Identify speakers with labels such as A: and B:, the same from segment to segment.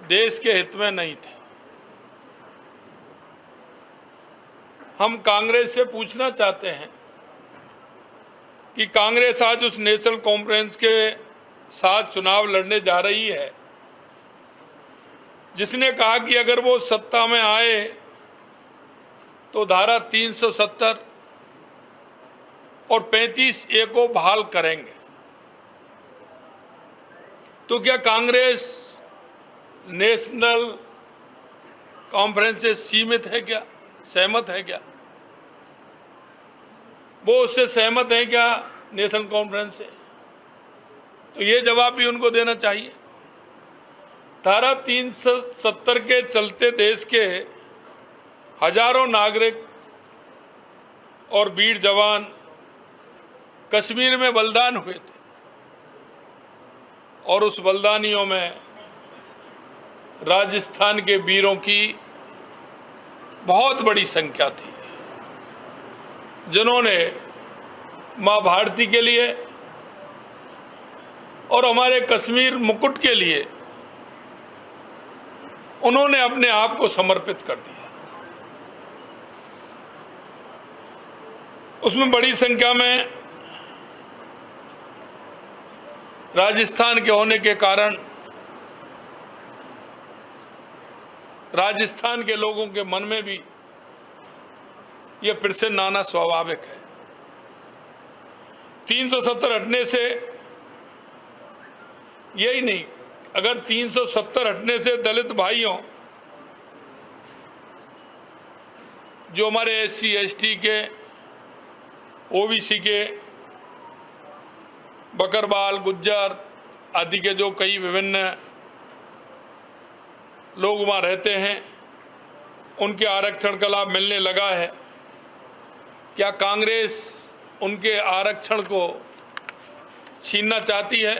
A: देश के हित में नहीं थे। हम कांग्रेस से पूछना चाहते हैं कि कांग्रेस आज उस नेशनल कॉन्फ्रेंस के साथ चुनाव लड़ने जा रही है जिसने कहा कि अगर वो सत्ता में आए तो धारा 370 और 35A को बहाल करेंगे। तो क्या कांग्रेस नेशनल कॉन्फ्रेंस से सीमित है क्या, सहमत है क्या? वो उससे सहमत है क्या नेशनल कॉन्फ्रेंस से? तो ये जवाब भी उनको देना चाहिए। धारा 370 के चलते देश के हजारों नागरिक और वीर जवान कश्मीर में बलिदान हुए थे और उस बलिदानियों में राजस्थान के वीरों की बहुत बड़ी संख्या थी, जिन्होंने मां भारती के लिए और हमारे कश्मीर मुकुट के लिए उन्होंने अपने आप को समर्पित कर दिया। उसमें बड़ी संख्या में राजस्थान के होने के कारण राजस्थान के लोगों के मन में भी यह फिर से नाना स्वाभाविक है। 370 हटने से यही नहीं, अगर 370 हटने से दलित भाइयों, जो हमारे SC ST के, OBC के, बकरवाल, गुज्जर आदि के जो कई विभिन्न लोग वहाँ रहते हैं, उनके आरक्षण का लाभ मिलने लगा है। क्या कांग्रेस उनके आरक्षण को छीनना चाहती है?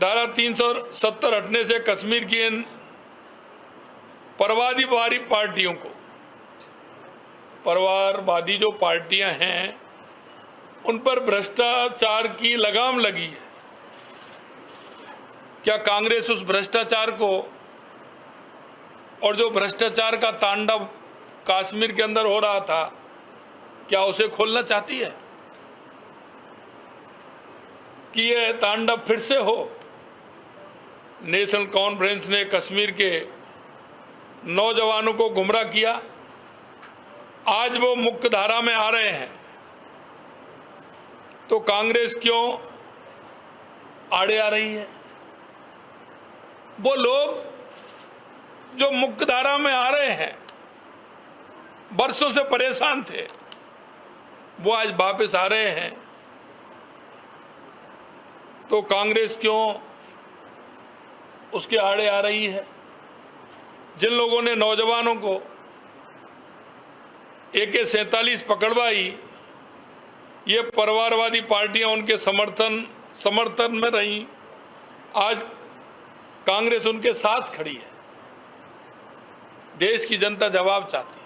A: धारा 370 हटने से कश्मीर की इन परवादीवादी पार्टियों को, परिवारवादी जो पार्टियां हैं, उन पर भ्रष्टाचार की लगाम लगी है। क्या कांग्रेस उस भ्रष्टाचार को और जो भ्रष्टाचार का तांडव कश्मीर के अंदर हो रहा था, क्या उसे खोलना चाहती है कि यह तांडव फिर से हो? नेशनल कॉन्फ्रेंस ने कश्मीर के नौजवानों को गुमराह किया, आज वो मुख्य धारा में आ रहे हैं, तो कांग्रेस क्यों आड़े आ रही है? वो लोग जो मुख्य धारा में आ रहे हैं, बरसों से परेशान थे, वो आज वापस आ रहे हैं, तो कांग्रेस क्यों उसके आड़े आ रही है? जिन लोगों ने नौजवानों को AK-47 पकड़वाई, ये परिवारवादी पार्टियां उनके समर्थन में रहीं, आज कांग्रेस उनके साथ खड़ी है। देश की जनता जवाब चाहती है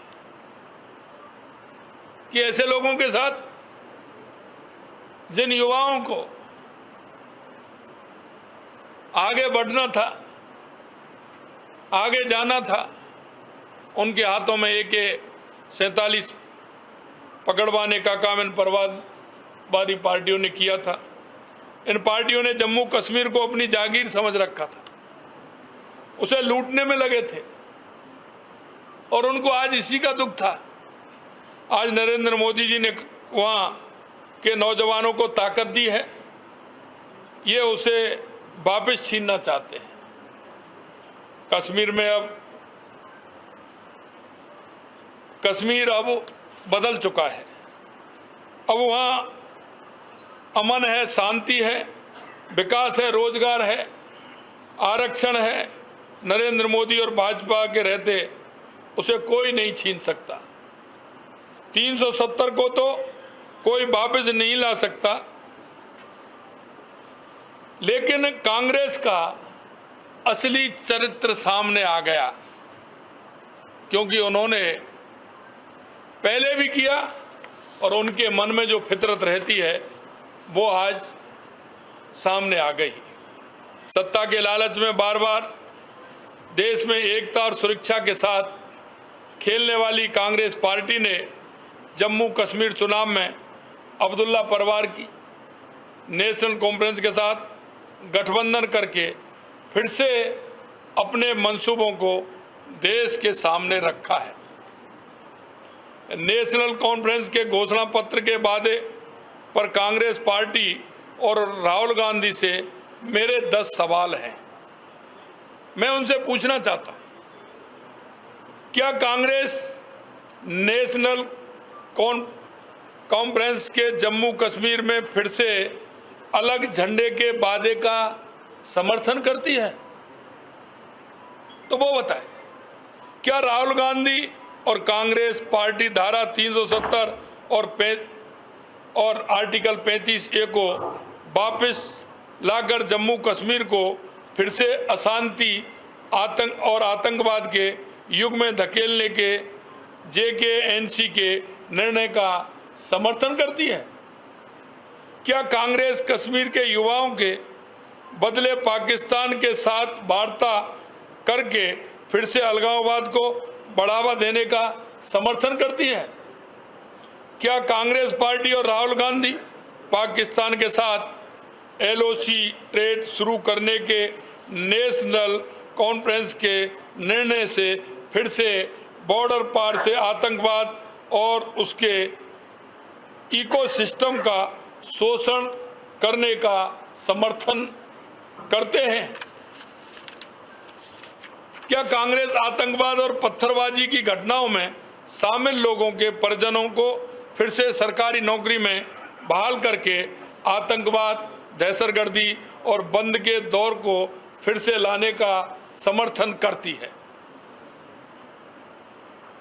A: कि ऐसे लोगों के साथ जिन युवाओं को आगे बढ़ना था, आगे जाना था, उनके हाथों में AK-47 पकड़वाने का काम इन परिवारवादी पार्टियों ने किया था। इन पार्टियों ने जम्मू कश्मीर को अपनी जागीर समझ रखा था, उसे लूटने में लगे थे और उनको आज इसी का दुख था। आज नरेंद्र मोदी जी ने वहाँ के नौजवानों को ताकत दी है, ये उसे वापस छीनना चाहते हैं। कश्मीर में कश्मीर अब बदल चुका है। अब वहाँ अमन है, शांति है, विकास है, रोजगार है, आरक्षण है। नरेंद्र मोदी और भाजपा के रहते उसे कोई नहीं छीन सकता। 370 को तो कोई वापस नहीं ला सकता, लेकिन कांग्रेस का असली चरित्र सामने आ गया, क्योंकि उन्होंने पहले भी किया और उनके मन में जो फितरत रहती है वो आज सामने आ गई। सत्ता के लालच में बार बार देश में एकता और सुरक्षा के साथ खेलने वाली कांग्रेस पार्टी ने जम्मू कश्मीर चुनाव में अब्दुल्ला परिवार की नेशनल कॉन्फ्रेंस के साथ गठबंधन करके फिर से अपने मंसूबों को देश के सामने रखा है। नेशनल कॉन्फ्रेंस के घोषणा पत्र के वादे पर कांग्रेस पार्टी और राहुल गांधी से मेरे 10 सवाल हैं। मैं उनसे पूछना चाहता हूं, क्या कांग्रेस नेशनल कॉन्फ्रेंस के जम्मू कश्मीर में फिर से अलग झंडे के वादे का समर्थन करती है? तो वो बताए, क्या राहुल गांधी और कांग्रेस पार्टी धारा 370 और आर्टिकल 35A को वापस लाकर जम्मू कश्मीर को फिर से अशांति, आतंक और आतंकवाद के युग में धकेलने के JK&C के निर्णय का समर्थन करती है? क्या कांग्रेस कश्मीर के युवाओं के बदले पाकिस्तान के साथ वार्ता करके फिर से अलगाववाद को बढ़ावा देने का समर्थन करती है? क्या कांग्रेस पार्टी और राहुल गांधी पाकिस्तान के साथ LOC ट्रेड शुरू करने के नेशनल कॉन्फ्रेंस के निर्णय से फिर से बॉर्डर पार से आतंकवाद और उसके इकोसिस्टम का शोषण करने का समर्थन करते हैं? क्या कांग्रेस आतंकवाद और पत्थरबाजी की घटनाओं में शामिल लोगों के परिजनों को फिर से सरकारी नौकरी में बहाल करके आतंकवाद, दहशतगर्दी और बंद के दौर को फिर से लाने का समर्थन करती है?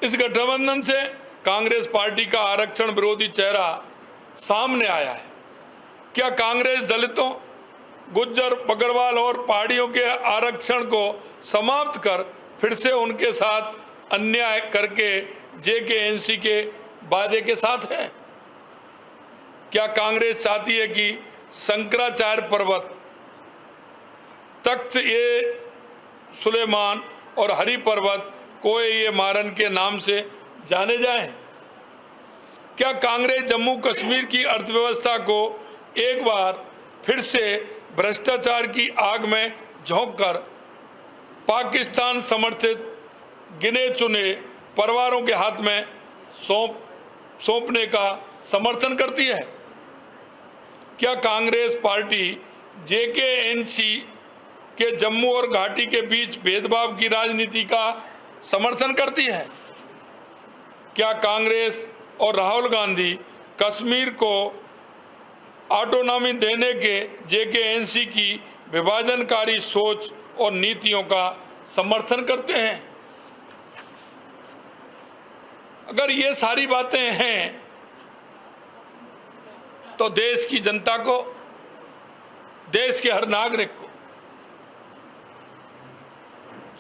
A: इस गठबंधन से कांग्रेस पार्टी का आरक्षण विरोधी चेहरा सामने आया है। क्या कांग्रेस दलितों, गुज्जर, बकरवाल और पहाड़ियों के आरक्षण को समाप्त कर फिर से उनके साथ अन्याय करके JK&C के वादे के साथ है? क्या कांग्रेस चाहती है कि शंकराचार्य पर्वत, तख्त-ए-सुलेमान और हरि पर्वत कोए-ए-मारन के नाम से जाने जाएं? क्या कांग्रेस जम्मू कश्मीर की अर्थव्यवस्था को एक बार फिर से भ्रष्टाचार की आग में झोंककर पाकिस्तान समर्थित गिने चुने परिवारों के हाथ में सौंपने का समर्थन करती है? क्या कांग्रेस पार्टी JK&C के जम्मू और घाटी के बीच भेदभाव की राजनीति का समर्थन करती है? क्या कांग्रेस और राहुल गांधी कश्मीर को ऑटोनॉमी देने के JK&C की विभाजनकारी सोच और नीतियों का समर्थन करते हैं? अगर ये सारी बातें हैं तो देश की जनता को, देश के हर नागरिक को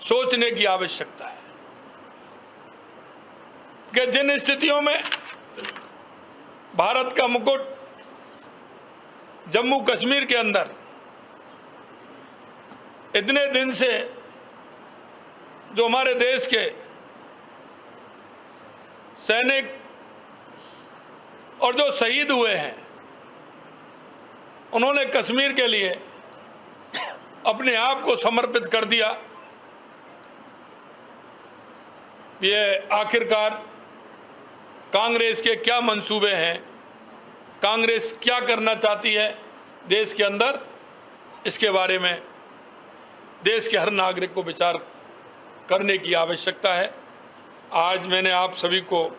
A: सोचने की आवश्यकता है कि जिन स्थितियों में भारत का मुकुट जम्मू कश्मीर के अंदर इतने दिन से जो हमारे देश के सैनिक और जो शहीद हुए हैं, उन्होंने कश्मीर के लिए अपने आप को समर्पित कर दिया। ये आखिरकार कांग्रेस के क्या मंसूबे हैं, कांग्रेस क्या करना चाहती है देश के अंदर, इसके बारे में देश के हर नागरिक को विचार करने की आवश्यकता है। आज मैंने आप सभी को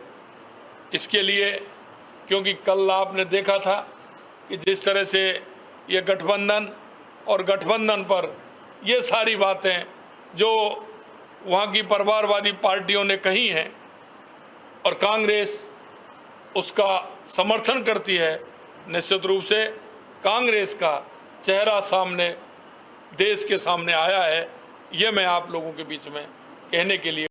A: इसके लिए, क्योंकि कल आपने देखा था कि जिस तरह से ये गठबंधन और गठबंधन पर ये सारी बातें जो वहाँ की परिवारवादी पार्टियों ने कही हैं और कांग्रेस उसका समर्थन करती है, निश्चित रूप से कांग्रेस का चेहरा सामने, देश के सामने आया है। ये मैं आप लोगों के बीच में कहने के लिए